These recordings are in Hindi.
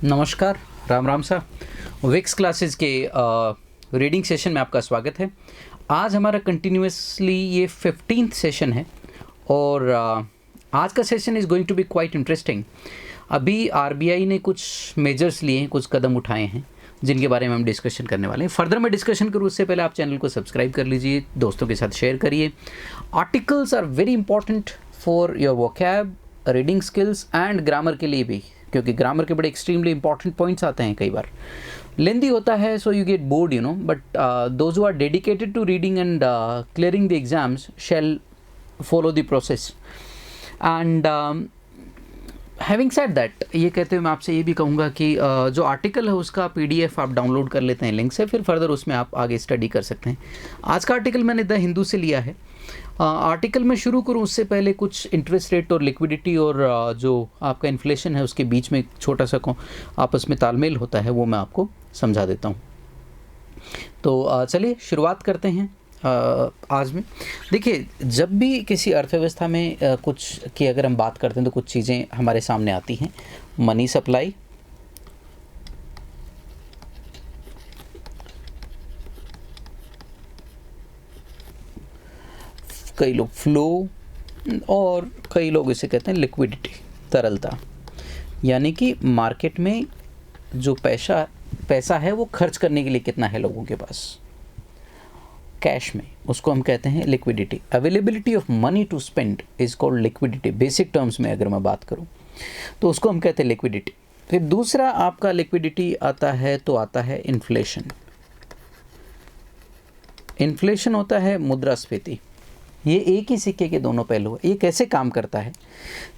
नमस्कार, राम राम सा। विक्स क्लासेस के रीडिंग सेशन में आपका स्वागत है। आज हमारा कंटिन्यूसली ये 15th सेशन है और आज का session is going to be quite interesting. अभी आरबीआई ने कुछ मेजर्स लिए हैं, कुछ कदम उठाए हैं जिनके बारे में हम डिस्कशन करने वाले हैं। फर्दर मैं डिस्कशन करूँ उससे पहले आप चैनल को सब्सक्राइब कर लीजिए, दोस्तों के साथ शेयर करिए। Articles are very important for your vocab, reading skills and grammar के लिए भी, क्योंकि ग्रामर के बड़े एक्सट्रीमली इंपॉर्टेंट पॉइंट्स आते हैं। कई बार लेंदी होता है, so you get bored, but those who are dedicated to reading and clearing the exams shall follow the process. And having said that, ये कहते हुए मैं आपसे ये भी कहूँगा कि जो आर्टिकल है उसका PDF आप डाउनलोड कर लेते हैं लिंक से, फिर फर्दर उसमें आप आगे स्टडी कर सकते हैं। आज का आर्टिकल मैंने द हिंदू से लिया है। आर्टिकल में शुरू करूं उससे पहले कुछ इंटरेस्ट रेट और लिक्विडिटी और जो आपका इन्फ्लेशन है उसके बीच में एक छोटा सा आपस में तालमेल होता है, वो मैं आपको समझा देता हूं। तो चलिए शुरुआत करते हैं। आज में देखिए, जब भी किसी अर्थव्यवस्था में कुछ की अगर हम बात करते हैं तो कुछ चीज़ें हमारे सामने आती हैं। मनी सप्लाई, कई लोग फ्लो, और कई लोग इसे कहते हैं लिक्विडिटी, तरलता। यानी कि मार्केट में जो पैसा है वो खर्च करने के लिए कितना है लोगों के पास कैश में, उसको हम कहते हैं liquidity. Availability of money to spend is called liquidity. Basic terms में अगर मैं बात करूं तो उसको हम कहते हैं लिक्विडिटी। फिर दूसरा आपका लिक्विडिटी आता है इन्फ्लेशन। इन्फ्लेशन होता है मुद्रास्फीति। ये एक ही सिक्के के दोनों पहलू है। ये कैसे काम करता है?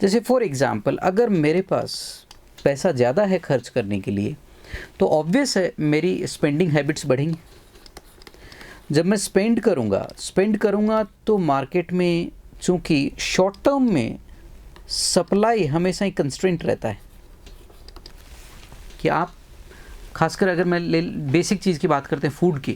जैसे फॉर एग्जांपल, अगर मेरे पास पैसा ज़्यादा है खर्च करने के लिए तो ऑब्वियस है मेरी स्पेंडिंग हैबिट्स बढ़ेंगी। जब मैं स्पेंड करूँगा तो मार्केट में चूँकि शॉर्ट टर्म में सप्लाई हमेशा ही कंस्ट्रेंट रहता है कि आप, खासकर अगर मैं बेसिक चीज़ की बात करते हैं फूड की,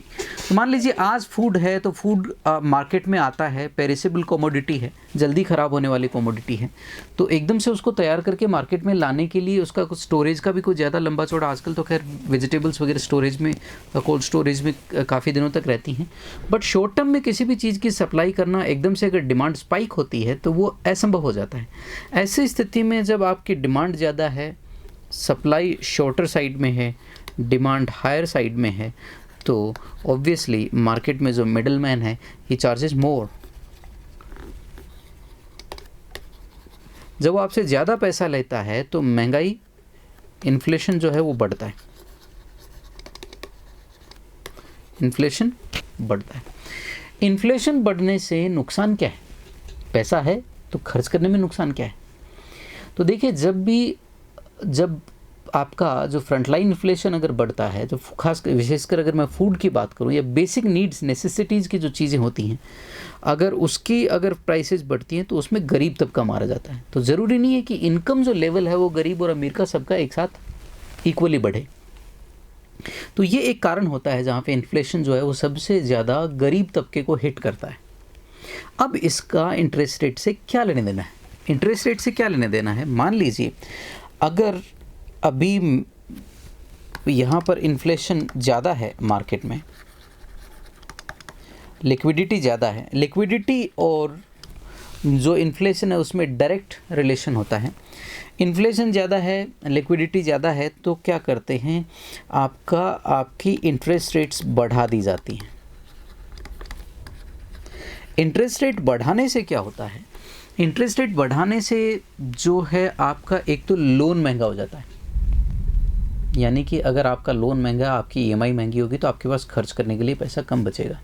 तो मान लीजिए आज फूड है तो फूड मार्केट में आता है, पेरिसेबल कमोडिटी है, जल्दी ख़राब होने वाली कमोडिटी है, तो एकदम से उसको तैयार करके मार्केट में लाने के लिए उसका कुछ स्टोरेज का भी कुछ ज़्यादा लंबा चौड़ा, आजकल तो खैर वेजिटेबल्स वगैरह स्टोरेज में, कोल्ड स्टोरेज में काफ़ी दिनों तक रहती हैं। बट शॉर्ट टर्म में किसी भी चीज़ की सप्लाई करना, एकदम से अगर डिमांड स्पाइक होती है तो वो असंभव हो जाता है। ऐसी स्थिति में जब आपकी डिमांड ज़्यादा है, सप्लाई शॉर्टर साइड में है, डिमांड हायर साइड में है, तो ऑब्वियसली मार्केट में जो मिडल मैन है ही चार्जेस मोर। जब वो आपसे ज़्यादा पैसा लेता है तो महंगाई, इन्फ्लेशन जो है वो बढ़ता है। इन्फ्लेशन बढ़ता है। इन्फ्लेशन बढ़ने से नुकसान क्या है? पैसा है तो खर्च करने में नुकसान क्या है? तो देखिए, जब आपका जो फ्रंटलाइन इन्फ्लेशन अगर बढ़ता है, तो खास विशेषकर अगर मैं फूड की बात करूं या बेसिक नीड्स, नेसेसिटीज़ की जो चीज़ें होती हैं, अगर प्राइसेस बढ़ती हैं तो उसमें गरीब तबका मारा जाता है। तो ज़रूरी नहीं है कि इनकम जो लेवल है वो गरीब और अमीर का सबका एक साथ इक्वली बढ़े। तो ये एक कारण होता है जहाँ पे इन्फ्लेशन जो है वो सबसे ज़्यादा गरीब तबके को हिट करता है। अब इसका इंटरेस्ट रेट से क्या लेने देना है? इंटरेस्ट रेट से क्या लेने देना है? मान लीजिए अगर अभी यहाँ पर इन्फ्लेशन ज़्यादा है, मार्केट में लिक्विडिटी ज़्यादा है, लिक्विडिटी और जो इन्फ्लेशन है उसमें डायरेक्ट रिलेशन होता है। इन्फ्लेशन ज़्यादा है, लिक्विडिटी ज़्यादा है, तो क्या करते हैं, आपकी इंटरेस्ट रेट्स बढ़ा दी जाती हैं। इंटरेस्ट रेट बढ़ाने से क्या होता है? इंटरेस्ट रेट बढ़ाने से जो है आपका एक तो लोन महंगा हो जाता है। यानी कि अगर आपका लोन महंगा, आपकी EMI महंगी होगी तो आपके पास खर्च करने के लिए पैसा कम बचेगा।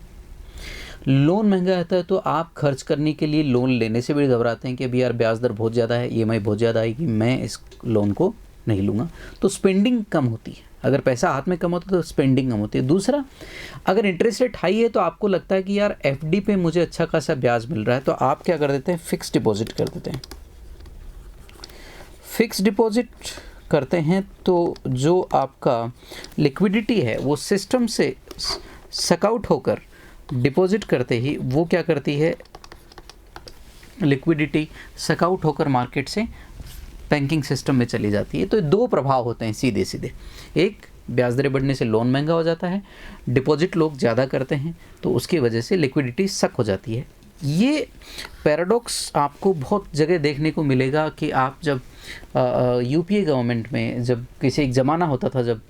लोन महंगा रहता है तो आप खर्च करने के लिए लोन लेने से भी घबराते हैं कि अभी यार ब्याज दर बहुत ज़्यादा है, EMI बहुत ज़्यादा आएगी, मैं इस लोन को नहीं लूँगा। तो स्पेंडिंग कम होती है। अगर पैसा हाथ में कम होता है तो स्पेंडिंग कम होती है। दूसरा, अगर इंटरेस्ट रेट हाई है तो आपको लगता है कि यार FD पे मुझे अच्छा खासा ब्याज मिल रहा है, तो आप क्या कर देते हैं, फिक्स डिपॉजिट कर देते हैं। फिक्स डिपॉजिट करते हैं तो जो आपका लिक्विडिटी है वो सिस्टम से सकआउट होकर डिपॉजिट करते ही वो क्या करती है, लिक्विडिटी सकआउट होकर मार्केट से बैंकिंग सिस्टम में चली जाती है। तो दो प्रभाव होते हैं सीधे सीधे। एक, ब्याज दरें बढ़ने से लोन महंगा हो जाता है, डिपॉजिट लोग ज़्यादा करते हैं तो उसकी वजह से लिक्विडिटी सक हो जाती है। ये पैराडॉक्स आपको बहुत जगह देखने को मिलेगा कि आप जब यूपीए गवर्नमेंट में, जब किसी एक ज़माना होता था जब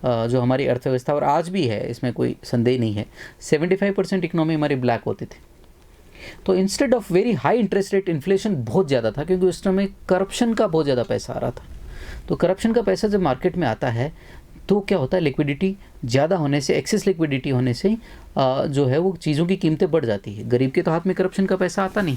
जो हमारी अर्थव्यवस्था, और आज भी है इसमें कोई संदेह नहीं है, 75% इकनॉमी हमारी ब्लैक होती थी। तो instead of very high interest rate, inflation बहुत ज़्यादा था क्योंकि उस समय करप्शन का बहुत ज़्यादा पैसा आ रहा था। तो करप्शन का पैसा जब मार्केट में आता है तो क्या होता है, लिक्विडिटी ज़्यादा होने से, एक्सेस लिक्विडिटी होने से जो है वो चीज़ों की कीमतें बढ़ जाती है। गरीब के तो हाथ में करप्शन का पैसा आता नहीं,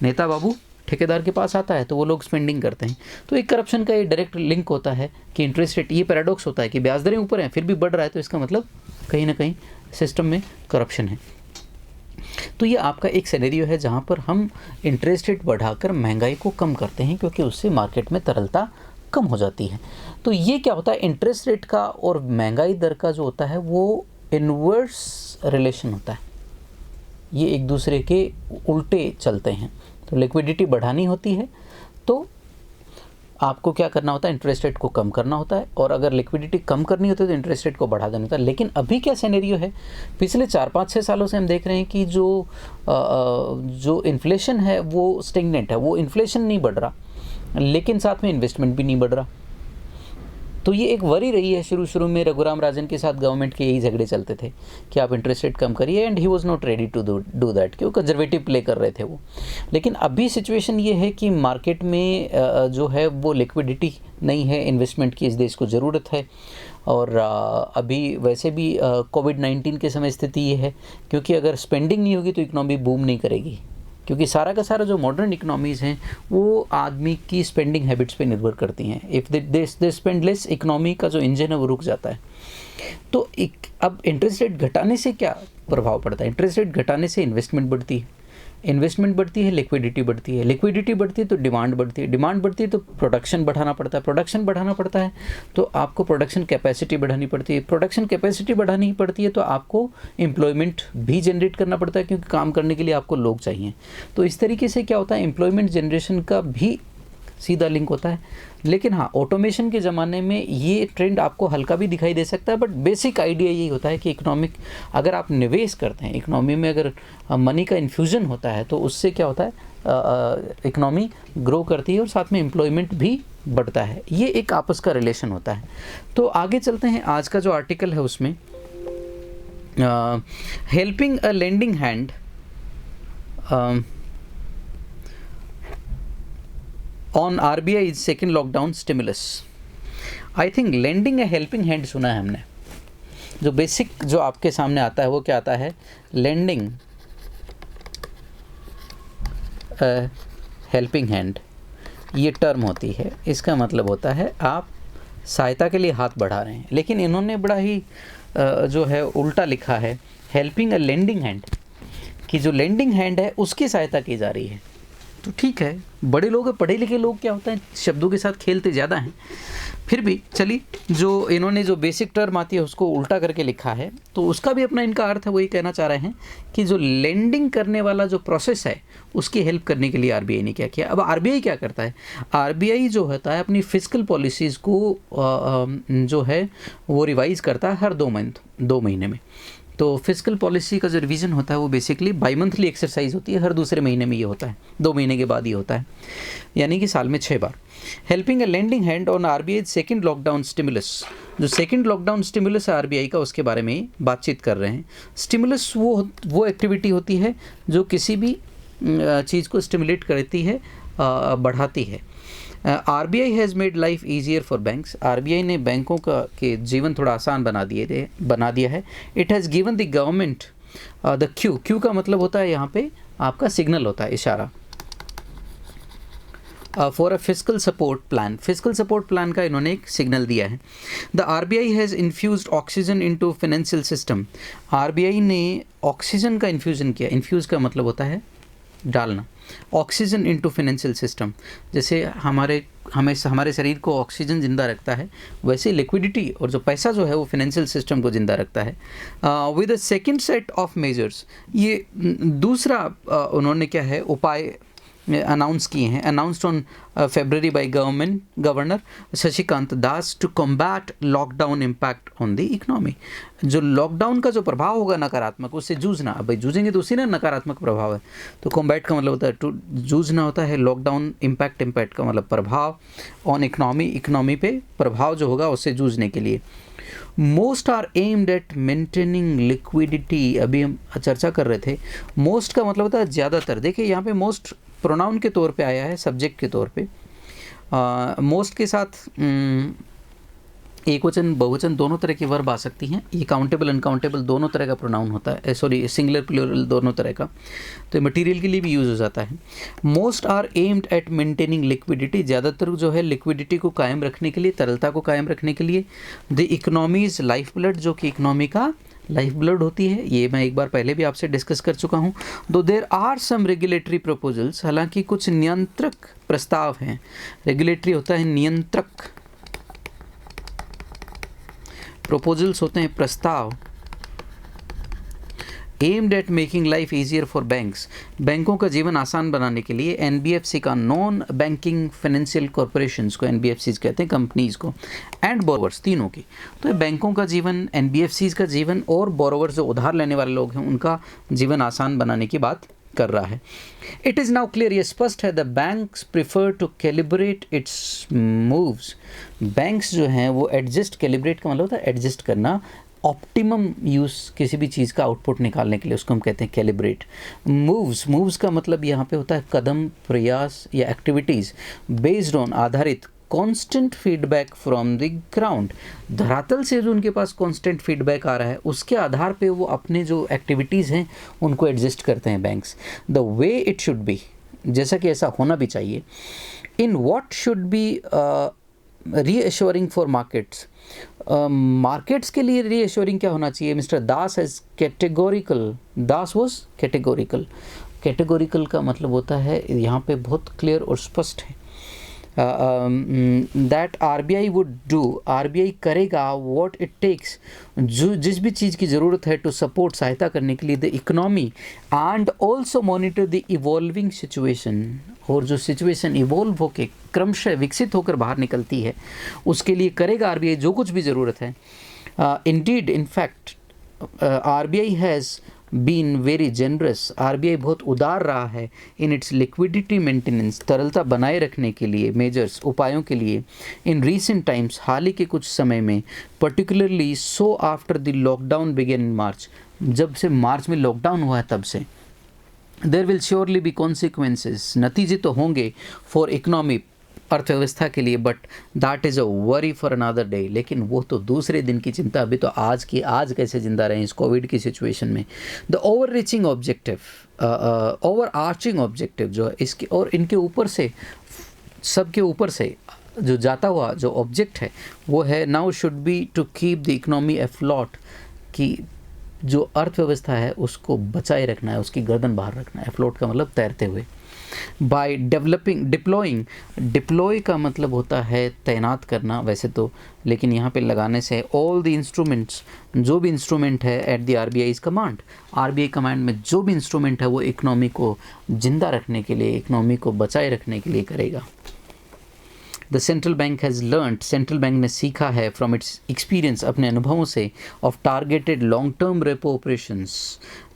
नेता बाबू ठेकेदार के पास आता है तो वो लोग स्पेंडिंग करते हैं। तो एक करप्शन का ये डायरेक्ट लिंक होता है कि इंटरेस्ट रेट, ये पैराडॉक्स होता है कि ब्याज दरें ऊपर हैं फिर भी बढ़ रहा है, तो इसका मतलब कहीं ना कहीं सिस्टम में करप्शन है। तो ये आपका एक सिनेरियो है जहाँ पर हम इंटरेस्ट रेट बढ़ाकर महंगाई को कम करते हैं क्योंकि उससे मार्केट में तरलता कम हो जाती है। तो ये क्या होता है, इंटरेस्ट रेट का और महंगाई दर का जो होता है वो इन्वर्स रिलेशन होता है, ये एक दूसरे के उल्टे चलते हैं। तो लिक्विडिटी बढ़ानी होती है तो आपको क्या करना होता है, इंटरेस्ट रेट को कम करना होता है, और अगर लिक्विडिटी कम करनी होती है तो इंटरेस्ट रेट को बढ़ा देना होता है। लेकिन अभी क्या सिनेरियो है, पिछले 4-5-6 सालों से हम देख रहे हैं कि जो इन्फ्लेशन है वो स्टेगनेंट है, वो इन्फ्लेशन नहीं बढ़ रहा लेकिन साथ में इन्वेस्टमेंट भी नहीं बढ़ रहा। तो ये एक वरी रही है। शुरू में रघुराम राजन के साथ गवर्नमेंट के यही झगड़े चलते थे कि आप इंटरेस्ट रेट कम करिए, and he was not ready to do that, क्योंकि कंजर्वेटिव प्ले कर रहे थे वो। लेकिन अभी सिचुएशन ये है कि मार्केट में जो है वो लिक्विडिटी नहीं है, इन्वेस्टमेंट की इस देश को ज़रूरत है। और अभी वैसे भी कोविड-19 के समय स्थिति ये है, क्योंकि अगर स्पेंडिंग नहीं होगी तो इकनॉमी बूम नहीं करेगी, क्योंकि सारा का सारा जो मॉडर्न इकोनॉमीज़ हैं वो आदमी की स्पेंडिंग हैबिट्स पे निर्भर करती हैं। If they spend less, economy का जो इंजन है वो रुक जाता है। तो अब इंटरेस्ट रेट घटाने से क्या प्रभाव पड़ता है, इंटरेस्ट रेट घटाने से इन्वेस्टमेंट बढ़ती है, इन्वेस्टमेंट बढ़ती है, लिक्विडिटी बढ़ती है, लिक्विडिटी बढ़ती है तो डिमांड बढ़ती है, डिमांड बढ़ती है तो प्रोडक्शन बढ़ाना पड़ता है, प्रोडक्शन बढ़ाना पड़ता है तो आपको प्रोडक्शन कैपेसिटी बढ़ानी पड़ती है, प्रोडक्शन कैपेसिटी बढ़ानी पड़ती है तो आपको एम्प्लॉयमेंट भी जनरेट करना पड़ता है क्योंकि काम करने के लिए आपको लोग चाहिए। तो इस तरीके से क्या होता है, एम्प्लॉयमेंट जनरेशन का भी सीधा लिंक होता है। लेकिन हाँ, ऑटोमेशन के ज़माने में ये ट्रेंड आपको हल्का भी दिखाई दे सकता है, बट बेसिक आइडिया यही होता है कि इकोनॉमिक, अगर आप निवेश करते हैं इकोनॉमी में, अगर मनी का इन्फ्यूज़न होता है तो उससे क्या होता है, इकोनॉमी ग्रो करती है और साथ में एम्प्लॉयमेंट भी बढ़ता है। ये एक आपस का रिलेशन होता है। तो आगे चलते हैं, आज का जो आर्टिकल है उसमें helping a lending hand on RBI second lockdown stimulus. I think lending A helping hand सुना है हमने। जो बेसिक जो आपके सामने आता है वो क्या आता है, लेंडिंग हेल्पिंग हैंड, ये टर्म होती है। इसका मतलब होता है आप सहायता के लिए हाथ बढ़ा रहे हैं, लेकिन इन्होंने बड़ा ही जो है उल्टा लिखा है, हेल्पिंग अ लेंडिंग हैंड, कि जो लेंडिंग हैंड है उसकी सहायता की जा रही है। तो ठीक है, बड़े लोग, पढ़े लिखे लोग क्या होता है, शब्दों के साथ खेलते ज़्यादा हैं। फिर भी चलिए, जो इन्होंने जो बेसिक टर्म आती है उसको उल्टा करके लिखा है तो उसका भी अपना इनका अर्थ है। वही कहना चाह रहे हैं कि जो लेंडिंग करने वाला जो प्रोसेस है उसकी हेल्प करने के लिए RBI ने क्या किया। अब RBI क्या करता है, RBI जो होता है अपनी फिस्कल पॉलिसीज़ को जो है वो रिवाइज़ करता है हर 2 महीने में। तो फिस्कल पॉलिसी का जो रिवीजन होता है वो बेसिकली बाई मंथली एक्सरसाइज होती है, हर दूसरे महीने में ये होता है, 2 महीने के बाद ये होता है, यानी कि साल में 6 बार। Helping a lending hand on RBI second lockdown stimulus. जो सेकेंड लॉकडाउन स्टिमुलस है RBI का, उसके बारे में बातचीत कर रहे हैं। स्टिमुलस वो एक्टिविटी होती है जो किसी भी चीज़ को स्टिमुलेट करती है, बढ़ाती है। RBI has made life easier for banks. RBI ने बैंकों के जीवन थोड़ा आसान बना दिया है। It has given the government the Q का मतलब होता है यहाँ पे आपका सिग्नल होता है, इशारा, for a fiscal support plan. Fiscal support plan का इन्होंने एक सिग्नल दिया है। The RBI has infused oxygen into financial system. RBI ने ऑक्सीजन का इन्फ्यूज़न किया। इन्फ्यूज़ का मतलब होता है डालना, ऑक्सीजन इनटू फाइनेंशियल सिस्टम। जैसे हमारे शरीर को ऑक्सीजन ज़िंदा रखता है, वैसे लिक्विडिटी और जो पैसा जो है वो फाइनेंशियल सिस्टम को ज़िंदा रखता है। With a second set of measures, ये दूसरा उन्होंने क्या है उपाय अनाउंस किए हैं, announced on February by governor Shashikant Das to combat lockdown impact on the economy. जो लॉकडाउन का जो प्रभाव होगा नकारात्मक, उससे जूझना। अब भाई जूझेंगे तो उसी ना नकारात्मक प्रभाव है, तो कॉम्बैट का मतलब होता है टू जूझना होता है, लॉकडाउन इम्पैक्ट का मतलब प्रभाव ऑन इकोनॉमी पे प्रभाव जो होगा उससे जूझने के लिए। Most are aimed at maintaining liquidity, अभी हम चर्चा कर रहे थे। मोस्ट का मतलब होता है ज़्यादातर। देखिए यहाँ पे मोस्ट प्रोनाउन के तौर पे आया है, सब्जेक्ट के तौर पे। मोस्ट के साथ एक वचन बहुवचन दोनों तरह की वर्ब आ सकती हैं। ये काउंटेबल अनकाउंटेबल दोनों तरह का प्रोनाउन होता है, सॉरी सिंगुलर प्लूरल दोनों तरह का, तो मटेरियल के लिए भी यूज़ हो जाता है। Most are aimed at maintaining liquidity, ज़्यादातर जो है लिक्विडिटी को कायम रखने के लिए, तरलता को कायम रखने के लिए। द इकोनॉमीज लाइफ ब्लड, जो कि इकोनॉमी का लाइफ ब्लड होती है, ये मैं एक बार पहले भी आपसे डिस्कस कर चुका हूँ। Though there are some regulatory proposals, हालांकि कुछ नियंत्रक प्रस्ताव हैं। रेगुलेटरी होता है नियंत्रक, प्रपोजल्स होते हैं प्रस्ताव। Aimed at making life easier for banks, बैंकों का जीवन आसान बनाने के लिए। एनबीएफसी का नॉन बैंकिंग फाइनेंशियल कॉरपोरेशंस को एनबीएफसीज कहते हैं, कंपनीज को, एंड बोरोवर्स, तीनों की। तो बैंकों का जीवन, एनबीएफसीज का जीवन और बोरोवर्स जो उधार लेने वाले लोग हैं उनका जीवन आसान बनाने की बात कर रहा है। इट इज़ नाउ क्लियर, ये स्पष्ट है, the banks prefer to calibrate its moves, banks जो हैं वो एडजस्ट, कैलिब्रेट का मतलब होता है एडजस्ट करना, ऑप्टिमम यूज़ किसी भी चीज़ का आउटपुट निकालने के लिए, उसको हम कहते हैं कैलिब्रेट। मूव्स का मतलब यहाँ पे होता है कदम, प्रयास या एक्टिविटीज़ बेस्ड ऑन, आधारित, constant feedback from the ground, धरातल से जो उनके पास कांस्टेंट फीडबैक आ रहा है उसके आधार पे वो अपने जो एक्टिविटीज़ हैं उनको एडजस्ट करते हैं banks. The way it should be, जैसा कि ऐसा होना भी चाहिए। In what should be reassuring for markets, markets के लिए रीअश्योरिंग क्या होना चाहिए? Mister Das has categorical, Das was categorical, categorical का मतलब होता है यहाँ पे बहुत क्लियर और स्पष्ट है, that RBI would do, RBI करेगा व्हाट इट टेक्स, जो जिस भी चीज़ की ज़रूरत है टू सपोर्ट, सहायता करने के लिए, the economy and also monitor the evolving situation, और जो सिचुएशन इवॉल्व होकर क्रमशः विकसित होकर बाहर निकलती है उसके लिए करेगा आरबीआई जो कुछ भी ज़रूरत है। Indeed in fact RBI has been very generous, RBI बहुत उदार रहा है इन इट्स लिक्विडिटी मेंटेनेंस, तरलता बनाए रखने के लिए, मेजर्स, उपायों के लिए। इन रीसेंट टाइम्स, हाल ही के कुछ समय में, particularly so after the lockdown began in March, जब से मार्च में लॉकडाउन हुआ है तब से। There will surely be consequences, नतीजे तो होंगे फॉर इकोनॉमी, अर्थव्यवस्था के लिए, but that is a worry for another day, लेकिन वो तो दूसरे दिन की चिंता, अभी तो आज की आज कैसे जिंदा रहें इस कोविड की सिचुएशन में। The over reaching objective, over arching objective जो है इसके और इनके ऊपर से, सबके ऊपर से जो जाता हुआ जो ऑब्जेक्ट है वो है, now should be to keep the economy afloat, कि जो अर्थव्यवस्था है उसको बचाए रखना है, उसकी गर्दन बाहर रखना है। एफ्लोट का मतलब तैरते हुए। बाय डेवलपिंग, डिप्लॉइंग, डिप्लॉय का मतलब होता है तैनात करना वैसे तो, लेकिन यहाँ पे लगाने से ऑल द इंस्ट्रूमेंट्स, जो भी इंस्ट्रूमेंट है at the RBI command, RBI command में जो भी इंस्ट्रूमेंट है वो इकोनॉमी को जिंदा रखने के लिए, इकोनॉमी को बचाए रखने के लिए करेगा। The central bank has learned, central bank ने सीखा है फ्रॉम इट्स एक्सपीरियंस, अपने अनुभवों से, of targeted long term repo operations,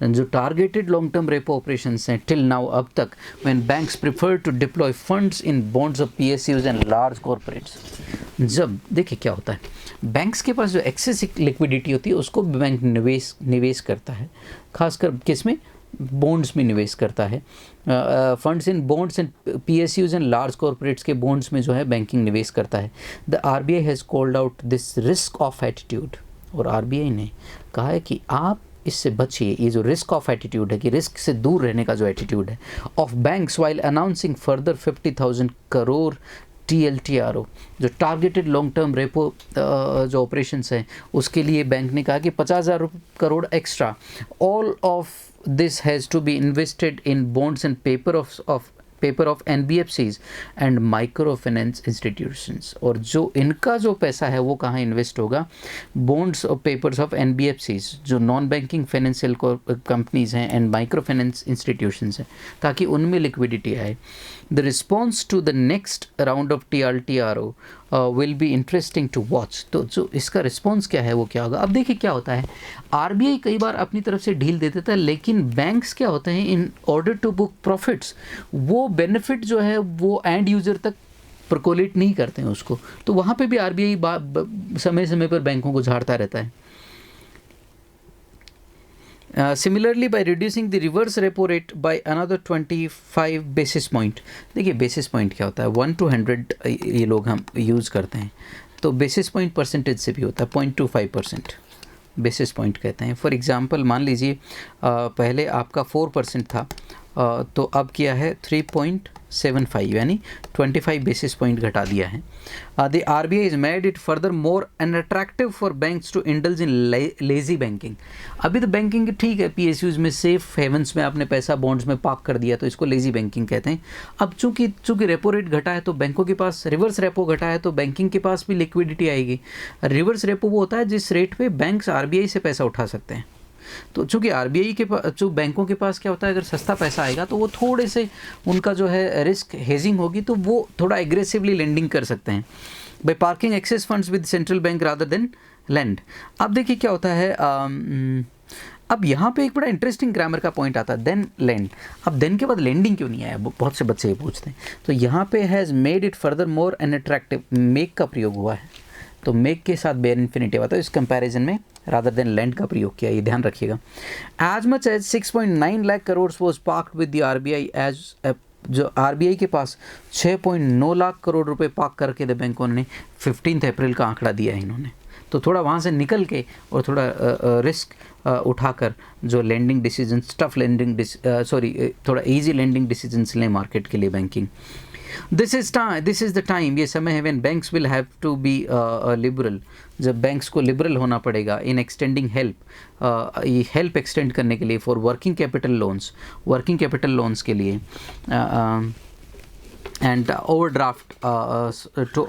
जो targeted long term repo operations हैं टिल नाउ, अब तक, when banks prefer to deploy funds in bonds of PSUs and large corporates. जब देखिए क्या होता है, बैंक्स के पास जो एक्सेस लिक्विडिटी होती है उसको बैंक निवेश करता है, खासकर किस में, बॉन्ड्स में निवेश करता है। Funds in bonds and PSUs and large corporates के बॉन्ड्स में जो है बैंकिंग निवेश करता है। The RBI has called out this risk of attitude, और आरबीआई ने कहा है कि आप इससे बचिए, ये जो रिस्क ऑफ एटीट्यूड है कि रिस्क से दूर रहने का जो एटीट्यूड है, of banks while announcing further 50,000 crore TLTRO, जो टारगेटेड लॉन्ग टर्म रेपो जो ऑपरेशंस हैं उसके लिए बैंक ने कहा कि 50,000 crore extra, all of this has to be invested in bonds and paper of paper of NBFCs and micro finance institutions. और जो इनका जो पैसा है वो कहाँ इन्वेस्ट होगा? बॉन्ड्स और पेपर्स ऑफ NBFCs, जो नॉन बैंकिंग फाइनेंशियल कंपनीज हैं एंड माइक्रो फाइनेंस इंस्टीट्यूशंस हैं, ताकि उनमें लिक्विडिटी आए। The response to the next round of TLTRO will be interesting to watch. तो जो इसका रिस्पॉन्स क्या है वो क्या होगा? अब देखिए क्या होता है, RBI कई बार अपनी तरफ से ढील दे देता है, लेकिन बैंक्स क्या होते हैं, in order to book profits, वो बेनिफिट जो है वो एंड यूज़र तक परकोलेट नहीं करते हैं उसको। तो वहाँ पे भी RBI समय समय पर बैंकों को झाड़ता रहता है। Similarly, by reducing the reverse repo rate by another 25 basis point, देखिए बेसिस पॉइंट क्या होता है, 1 to 100 ये लोग हम यूज़ करते हैं, तो बेसिस पॉइंट परसेंटेज से भी होता है, 0.25% बेसिस पॉइंट कहते हैं। फॉर एग्जांपल मान लीजिए पहले आपका 4% था, तो अब किया है 3.75, यानी 25 बेसिस पॉइंट घटा दिया है। The RBI is made it further more unattractive for banks to indulge in lazy banking. अभी तो बैंकिंग ठीक है, PSUs में सेफ हेवंस में आपने पैसा बॉन्ड्स में पार्क कर दिया, तो इसको लेजी बैंकिंग कहते हैं। अब चूंकि रेपो रेट घटा है तो बैंकों के पास, रिवर्स रेपो घटा है तो बैंकिंग के पास भी लिक्विडिटी आएगी। रिवर्स रेपो वो होता है जिस रेट पे बैंक्स RBI से पैसा उठा सकते हैं। तो चूँकि RBI के पास, जो बैंकों के पास क्या होता है, अगर सस्ता पैसा आएगा तो वो थोड़े से उनका जो है रिस्क हेजिंग होगी, तो वो थोड़ा एग्रेसिवली लेंडिंग कर सकते हैं by parking excess funds with central bank rather than lend. अब देखिए क्या होता है, अब यहाँ पे एक बड़ा इंटरेस्टिंग ग्रामर का पॉइंट आता है, देन लेंड। अब देन के बाद लेंडिंग क्यों नहीं आया, बहुत से बच्चे ये पूछते हैं। तो यहाँ पे has made it further more unattractive, make का प्रयोग हुआ है, तो मेक के साथ बेयर इन्फिनिटिव आता है, इस कंपैरिजन में रादर देन लैंड का प्रयोग किया, ये ध्यान रखिएगा। As much as 6.9 lakh crore was parked with the RBI as, जो RBI के पास 6.9 लाख करोड़ रुपए पार्क करके द बैंक ने 15 अप्रैल का आंकड़ा दिया है इन्होंने। तो थोड़ा वहाँ से निकल के और थोड़ा रिस्क उठाकर जो लैंडिंग डिसीजंस, टफ लैंडिंग थोड़ा ईजी लैंडिंग डिसीजंस लें मार्केट के लिए banking. This is the time, ये समय है when banks will have to be liberal, जब बैंक्स को लिबरल होना पड़ेगा इन एक्सटेंडिंग हेल्प, ये हेल्प एक्सटेंड करने के लिए फॉर वर्किंग कैपिटल लोन्स के लिए, and overdraft to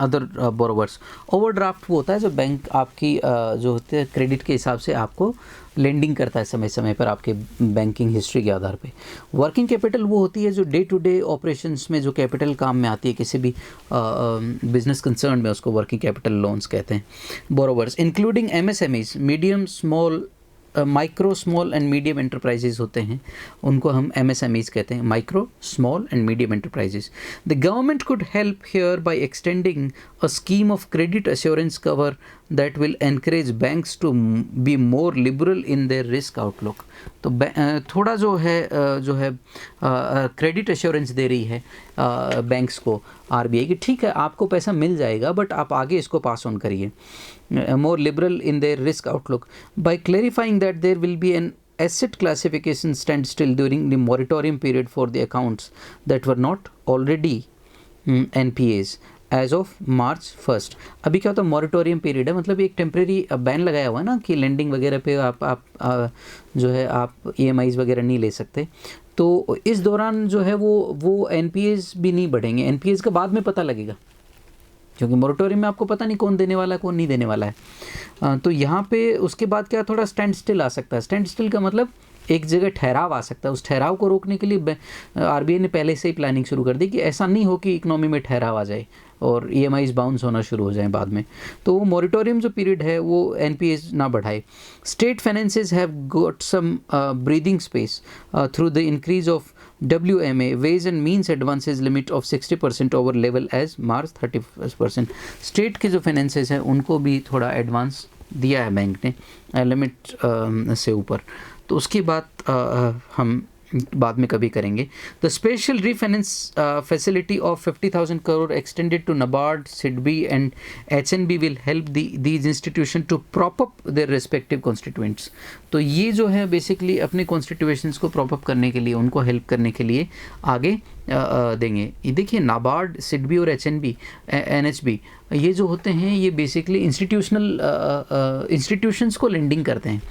other borrowers. Overdraft वो होता है जो बैंक आपकी जो होते हैं क्रेडिट के हिसाब से आपको लेंडिंग करता है समय समय पर आपके बैंकिंग हिस्ट्री के आधार पे। वर्किंग कैपिटल वो होती है जो डे टू डे ऑपरेशंस में जो कैपिटल काम में आती है, किसी भी बिजनेस कंसर्न में, उसको वर्किंग कैपिटल लोन्स कहते हैं। Borrowers including MSMEs, medium small micro small and medium enterprises होते हैं, उनको हम MSMEs कहते हैं, micro small and medium enterprises. The government could help here by extending a scheme of credit assurance cover that will encourage banks to be more liberal in their risk outlook. तो थोड़ा जो है क्रेडिट अश्योरेंस दे रही है बैंक्स को RBI की, ठीक है आपको पैसा मिल जाएगा बट आप आगे इसको पास ऑन करिए, more liberal in their risk outlook by clarifying that there will be an asset classification standstill during the moratorium period for the accounts that were not already NPAs as of March 1st। अभी क्या होता है, मॉरिटोरियम पीरियड है, मतलब एक टेम्प्रेरी बैन लगाया हुआ है ना कि लेंडिंग वगैरह पे आप जो है आप EMIs वगैरह नहीं ले सकते। तो इस दौरान जो है वो NPAs भी नहीं बढ़ेंगे, NPAs का बाद में पता लगेगा, क्योंकि मोरेटोरियम में आपको पता नहीं कौन देने वाला है कौन नहीं देने वाला है। तो यहाँ पे उसके बाद क्या थोड़ा स्टैंड स्टिल आ सकता है। स्टैंड स्टिल का मतलब एक जगह ठहराव आ सकता है, उस ठहराव को रोकने के लिए RBI ने पहले से ही प्लानिंग शुरू कर दी कि ऐसा नहीं हो कि इकोनॉमी में ठहराव आ जाए और EMIs बाउंस होना शुरू हो जाए बाद में। तो वो मोरेटोरियम जो पीरियड है वो NPAs ना बढ़ाए। State finances have got some breathing space through the increase of WMA ways and means advances limit of 60% over level as March 31st। State के जो फाइनेंसेस हैं उनको भी थोड़ा एडवांस दिया है बैंक ने लिमिट से ऊपर, तो उसकी बात हम बाद में कभी करेंगे। The special refinance facility of 50,000 crore extended to NABARD, SIDBI and HNB will help these institution to prop up their respective constituents. तो ये जो है बेसिकली अपने कॉन्स्टिट्यूएंट्स को प्रॉप अप करने के लिए, उनको हेल्प करने के लिए आगे देंगे। ये देखिए नाबार्ड, सिडबी और एचएनबी, एनएचबी, ये जो होते हैं ये बेसिकली इंस्टीट्यूशंस को लेंडिंग करते हैं।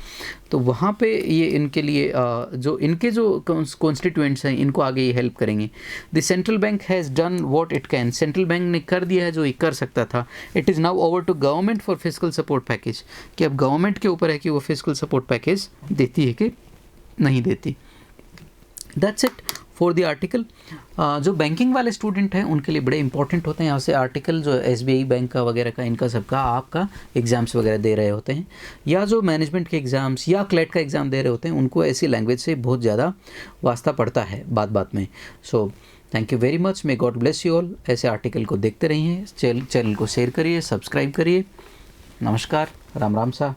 तो वहाँ पे ये इनके लिए जो इनके जो कॉन्स्टिट्यूएंट्स हैं इनको आगे ये हेल्प करेंगे। The central bank has done what it can, central bank ने कर दिया है जो ये कर सकता था। It is now over to government for fiscal support package, कि अब गवर्नमेंट के ऊपर है कि वो फिस्कल सपोर्ट पैकेज देती है कि नहीं देती। That's it for the article. जो बैंकिंग वाले स्टूडेंट हैं उनके लिए बड़े इंपॉर्टेंट होते हैं यहाँ से आर्टिकल, जो एसबीआई बैंक का वगैरह का, इनका सबका आपका एग्ज़ाम्स वगैरह दे रहे होते हैं, या जो मैनेजमेंट के एग्ज़ाम्स या क्लेट का एग्ज़ाम दे रहे होते हैं, उनको ऐसी लैंग्वेज से बहुत ज़्यादा वास्ता पड़ता है बात बात में। So thank you very much, may God bless you all. ऐसे आर्टिकल को देखते रहिए, चैनल को शेयर करिए, सब्सक्राइब करिए। नमस्कार, राम राम सा।